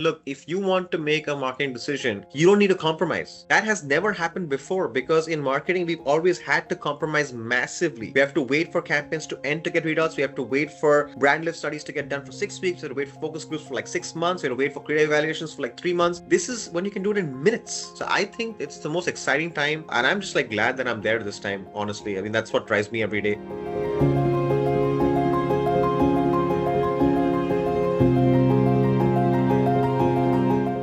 Look, if you want to make a marketing decision, you don't need to compromise. That has never happened before because in marketing, we've always had to compromise massively. We have to wait for campaigns to end to get results. We have to wait for brand lift studies to get done for 6 weeks. We have to wait for focus groups for like 6 months. We have to wait for creative evaluations for like 3 months. This is when you can do it in minutes. So I think it's the most exciting time. And I'm just like glad that I'm there this time, honestly. I mean, that's what drives me every day.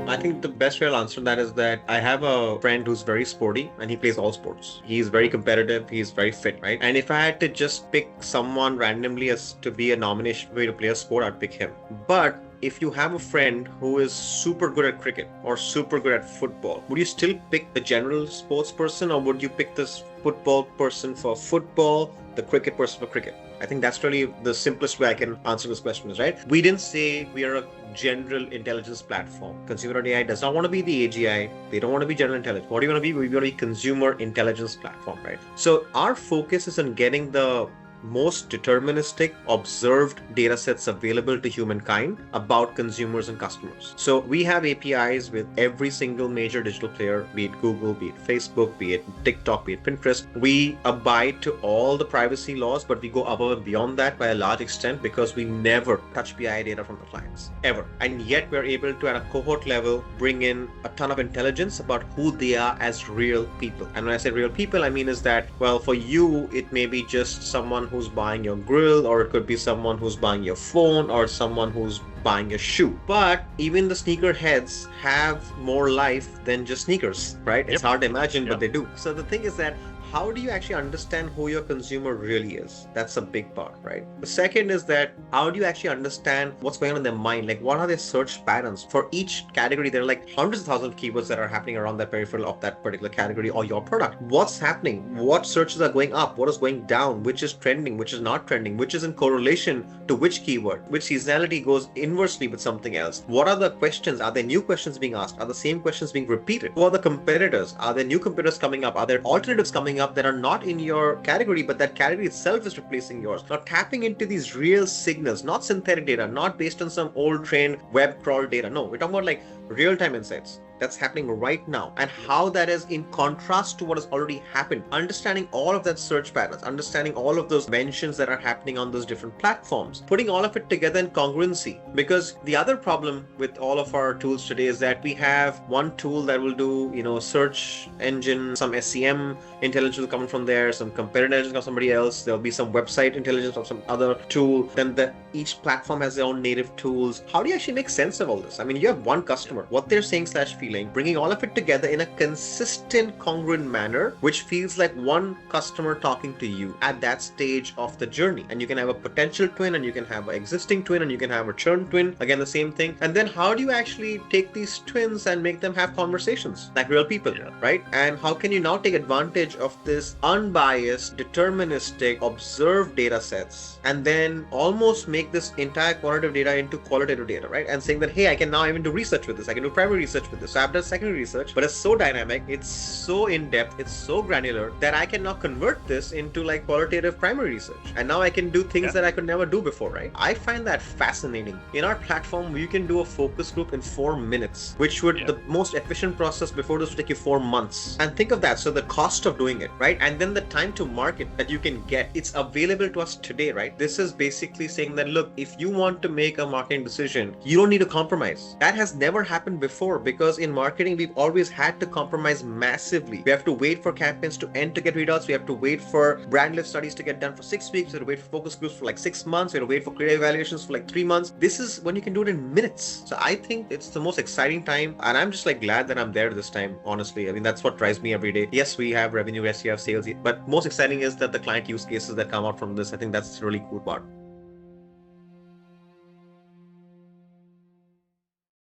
I think the best way I'll answer that is that I have a friend who's very sporty and he plays all sports. He's very competitive. He's very fit, right? And if I had to just pick someone randomly as to be a nomination way to play a sport, I'd pick him. But if you have a friend who is super good at cricket or super good at football, would you still pick the general sports person or would you pick this football person for football, the cricket person for cricket? I think that's really the simplest way I can answer this question is, right? We didn't say we are a general intelligence platform. Consumr.ai does not want to be the AGI. They don't want to be general intelligence. What do you want to be? We want to be consumer intelligence platform, right? So our focus is on getting the most deterministic observed data sets available to humankind about consumers and customers. So we have APIs with every single major digital player, be it Google, be it Facebook, be it TikTok, be it Pinterest. We abide to all the privacy laws, but we go above and beyond that by a large extent because we never touch PII data from the clients, ever. And yet we're able to, at a cohort level, bring in a ton of intelligence about who they are as real people. And when I say real people, I mean is that, well, for you, it may be just someone who's buying your grill, or it could be someone who's buying your phone, or someone who's buying a shoe. But even the sneaker heads have more life than just sneakers, right? It's hard to imagine, but they do. So the thing is that how do you actually understand who your consumer really is? That's a big part, right? The second is that how do you actually understand what's going on in their mind? Like, what are their search patterns? For each category, there are like hundreds of thousands of keywords that are happening around that peripheral of that particular category or your product. What's happening? What searches are going up? What is going down? Which is trending? Which is not trending? Which is in correlation to which keyword? Which seasonality goes inversely with something else? What are the questions? Are there new questions being asked? Are the same questions being repeated? Who are the competitors? Are there new competitors coming up? Are there alternatives coming up that are not in your category, but that category itself is replacing yours? Now tapping into these real signals, not synthetic data, not based on some old trained web crawl data. No, we're talking about like real-time insights that's happening right now and how that is in contrast to what has already happened. Understanding all of that search patterns, understanding all of those mentions that are happening on those different platforms, putting all of it together in congruency. Because the other problem with all of our tools today is that we have one tool that will do, search engine, some SEM intelligence will come from there, some competitor intelligence from somebody else, there'll be some website intelligence from some other tool, then each platform has their own native tools. How do you actually make sense of all this? I mean, you have one customer, what they're saying / feeling, bringing all of it together in a consistent, congruent manner, which feels like one customer talking to you at that stage of the journey. And you can have a potential twin, and you can have an existing twin, and you can have a churn twin, again, the same thing. And then how do you actually take these twins and make them have conversations like real people, right? And how can you now take advantage of this unbiased, deterministic, observed data sets, and then almost make this entire quantitative data into qualitative data, right? And saying that, hey, I can now even do research with this. I can do primary research with this. So I've done secondary research, but it's so dynamic, it's so in-depth, it's so granular that I can now convert this into like qualitative primary research. And now I can do things that I could never do before, right? I find that fascinating. In our platform, you can do a focus group in 4 minutes, which would the most efficient process before this would take you 4 months. And think of that. So the cost of doing it, right? And then the time to market that you can get, it's available to us today, right? This is basically saying that, look, if you want to make a marketing decision, you don't need to compromise. That has never happened before because in marketing, we've always had to compromise massively. We have to wait for campaigns to end to get results. We have to wait for brand lift studies to get done for 6 weeks. We have to wait for focus groups for like 6 months. We have to wait for creative evaluations for like 3 months. This is when you can do it in minutes. So I think it's the most exciting time. And I'm just like glad that I'm there this time, honestly. I mean, that's what drives me every day. Yes, we have revenue, yes, we have sales, but most exciting is that the client use cases that come out from this. I think that's a really cool part.